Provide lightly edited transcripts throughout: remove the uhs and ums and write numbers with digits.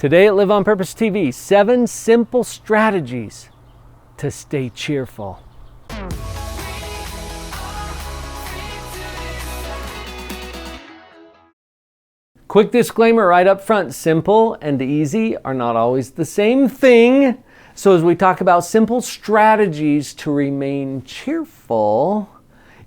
Today at Live on Purpose TV, 7 simple strategies to stay cheerful. Quick disclaimer right up front, simple and easy are not always the same thing. So as we talk about simple strategies to remain cheerful,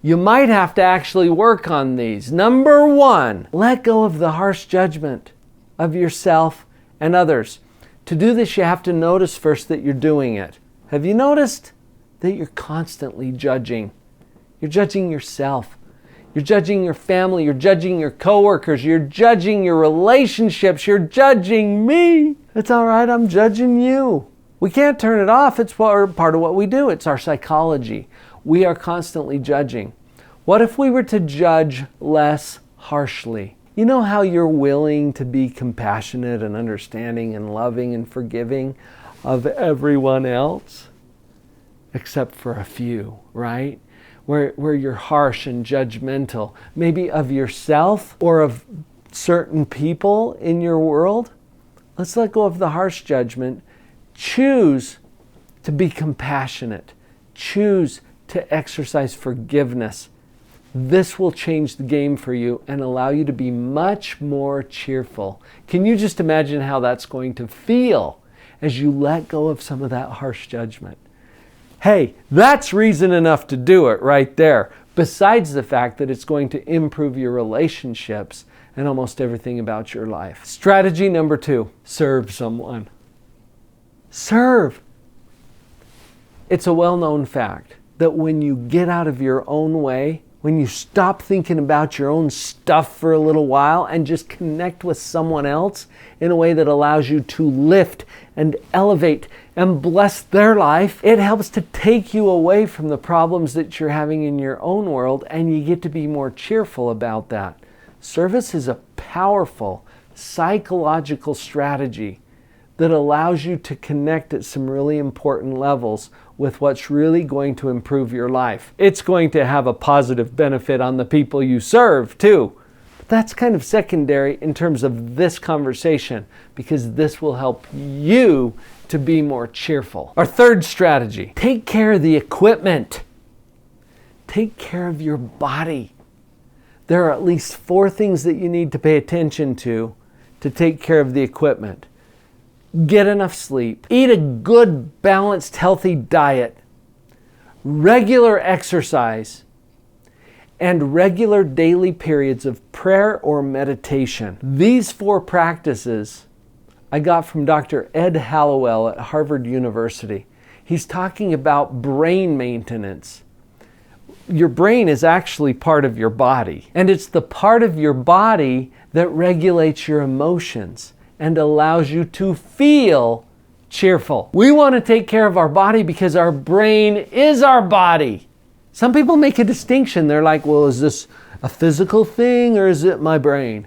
you might have to actually work on these. Number 1, let go of the harsh judgment of yourself and others. To do this, you have to notice first that you're doing it. Have you noticed that you're constantly judging? You're judging yourself. You're judging your family. You're judging your coworkers. You're judging your relationships. You're judging me. It's all right. I'm judging you. We can't turn it off. It's part of what we do. It's our psychology. We are constantly judging. What if we were to judge less harshly? You know how you're willing to be compassionate and understanding and loving and forgiving of everyone else? Except for a few, right? Where you're harsh and judgmental, maybe of yourself or of certain people in your world. Let's let go of the harsh judgment. Choose to be compassionate. Choose to exercise forgiveness. This will change the game for you and allow you to be much more cheerful. Can you just imagine how that's going to feel as you let go of some of that harsh judgment? Hey, that's reason enough to do it right there. Besides the fact that it's going to improve your relationships and almost everything about your life. Strategy number 2, serve someone. Serve. It's a well-known fact that when you get out of your own way, when you stop thinking about your own stuff for a little while and just connect with someone else in a way that allows you to lift and elevate and bless their life, it helps to take you away from the problems that you're having in your own world, and you get to be more cheerful about that. Service is a powerful psychological strategy that allows you to connect at some really important levels with what's really going to improve your life. It's going to have a positive benefit on the people you serve too. But that's kind of secondary in terms of this conversation, because this will help you to be more cheerful. Our third strategy, take care of the equipment. Take care of your body. There are at least 4 things that you need to pay attention to take care of the equipment. Get enough sleep. Eat a good, balanced, healthy diet. Regular exercise. And regular daily periods of prayer or meditation. These 4 practices I got from Dr. Ed Hallowell at Harvard University. He's talking about brain maintenance. Your brain is actually part of your body. And it's the part of your body that regulates your emotions and allows you to feel cheerful. We want to take care of our body because our brain is our body. Some people make a distinction. They're like, well, is this a physical thing or is it my brain?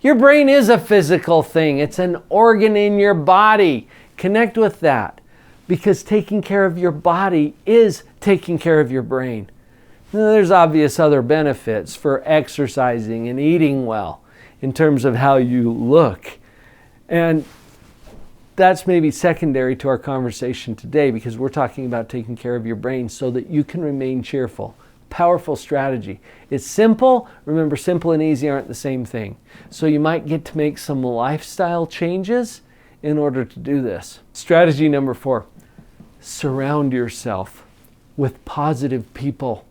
Your brain is a physical thing. It's an organ in your body. Connect with that, because taking care of your body is taking care of your brain. Now, there's obvious other benefits for exercising and eating well in terms of how you look. And that's maybe secondary to our conversation today, because we're talking about taking care of your brain so that you can remain cheerful. Powerful strategy. It's simple. Remember, simple and easy aren't the same thing. So you might get to make some lifestyle changes in order to do this. Strategy number 4, surround yourself with positive people.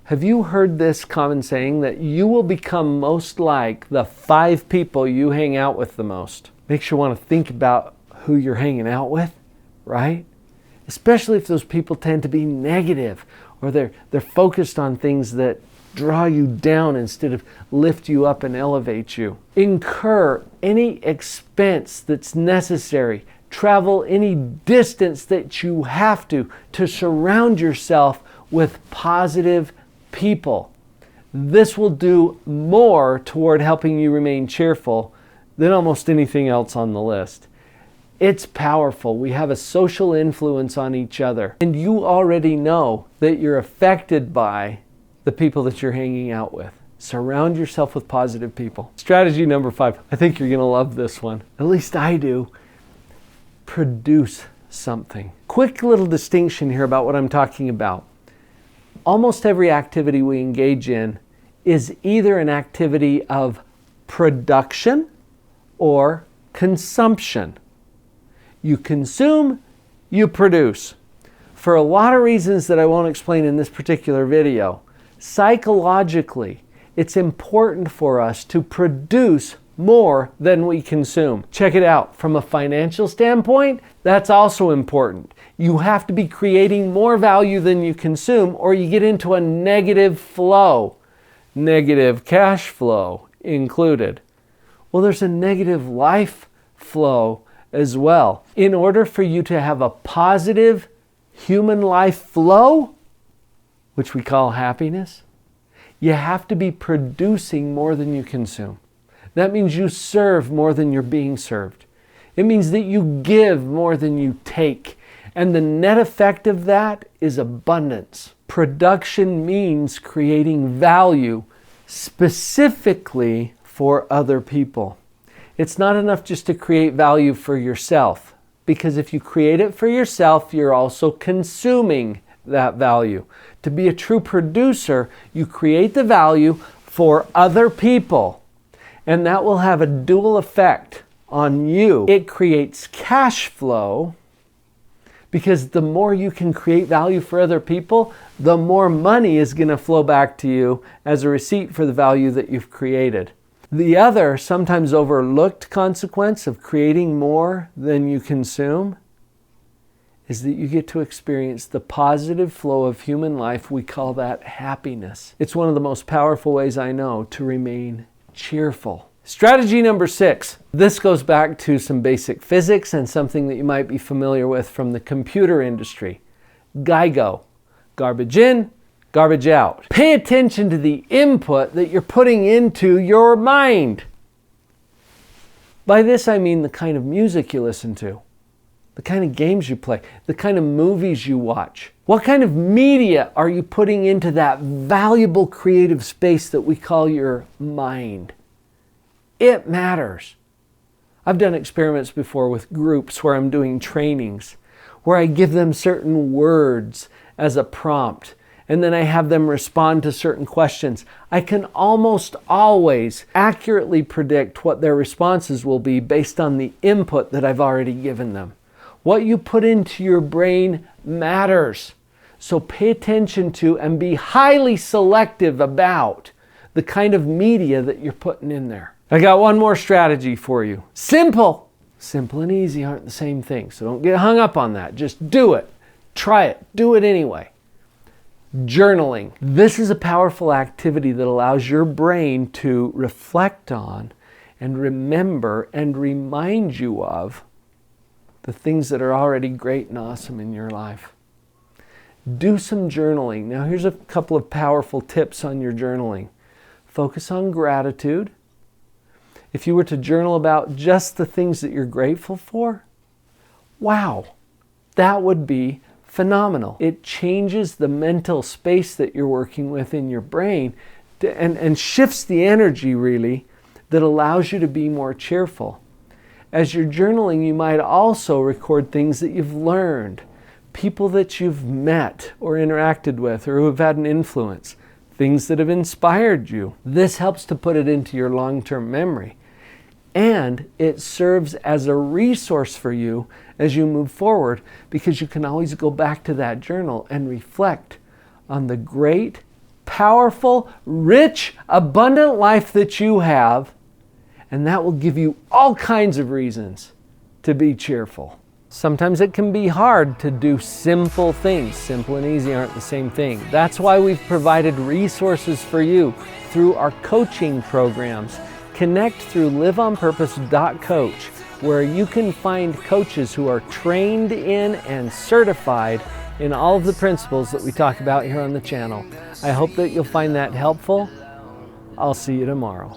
Have you heard this common saying that you will become most like the 5 people you hang out with the most? Makes you want to think about who you're hanging out with, right? Especially if those people tend to be negative, or they're focused on things that draw you down instead of lift you up and elevate you. Incur any expense that's necessary. Travel any distance that you have to surround yourself with positive people. This will do more toward helping you remain cheerful than almost anything else on the list. It's powerful. We have a social influence on each other. And you already know that you're affected by the people that you're hanging out with. Surround yourself with positive people. Strategy number 5. I think you're going to love this one. At least I do. Produce something. Quick little distinction here about what I'm talking about. Almost every activity we engage in is either an activity of production or consumption. You consume, you produce. For a lot of reasons that I won't explain in this particular video, psychologically, it's important for us to produce more than we consume. Check it out. From a financial standpoint, that's also important. You have to be creating more value than you consume, or you get into a negative flow. Negative cash flow included. Well, there's a negative life flow as well. In order for you to have a positive human life flow, which we call happiness, you have to be producing more than you consume. That means you serve more than you're being served. It means that you give more than you take. And the net effect of that is abundance. Production means creating value specifically for other people. It's not enough just to create value for yourself, because if you create it for yourself, you're also consuming that value. To be a true producer, you create the value for other people, and that will have a dual effect on you. It creates cash flow, because the more you can create value for other people, the more money is going to flow back to you as a receipt for the value that you've created. The other, sometimes overlooked consequence of creating more than you consume is that you get to experience the positive flow of human life. We call that happiness. It's one of the most powerful ways I know to remain cheerful. Strategy number 6. This goes back to some basic physics and something that you might be familiar with from the computer industry. GIGO. Garbage in, garbage out. Pay attention to the input that you're putting into your mind. By this I mean the kind of music you listen to, the kind of games you play, the kind of movies you watch. What kind of media are you putting into that valuable creative space that we call your mind? It matters. I've done experiments before with groups where I'm doing trainings, where I give them certain words as a prompt, and then I have them respond to certain questions. I can almost always accurately predict what their responses will be based on the input that I've already given them. What you put into your brain matters. So pay attention to and be highly selective about the kind of media that you're putting in there. I got one more strategy for you. Simple. Simple and easy aren't the same thing, so don't get hung up on that. Just do it. Try it. Do it anyway. Journaling. This is a powerful activity that allows your brain to reflect on and remember and remind you of the things that are already great and awesome in your life. Do some journaling. Now here's a couple of powerful tips on your journaling. Focus on gratitude. If you were to journal about just the things that you're grateful for, wow, that would be phenomenal. It changes the mental space that you're working with in your brain and shifts the energy really that allows you to be more cheerful. As you're journaling, you might also record things that you've learned, people that you've met or interacted with or who have had an influence, things that have inspired you. This helps to put it into your long-term memory. And it serves as a resource for you as you move forward, because you can always go back to that journal and reflect on the great, powerful, rich, abundant life that you have, and that will give you all kinds of reasons to be cheerful. Sometimes it can be hard to do simple things. Simple and easy aren't the same thing. That's why we've provided resources for you through our coaching programs. Connect through liveonpurpose.coach, where you can find coaches who are trained in and certified in all of the principles that we talk about here on the channel. I hope that you'll find that helpful. I'll see you tomorrow.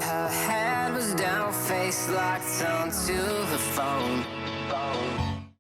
Her head was down, face locked onto the phone.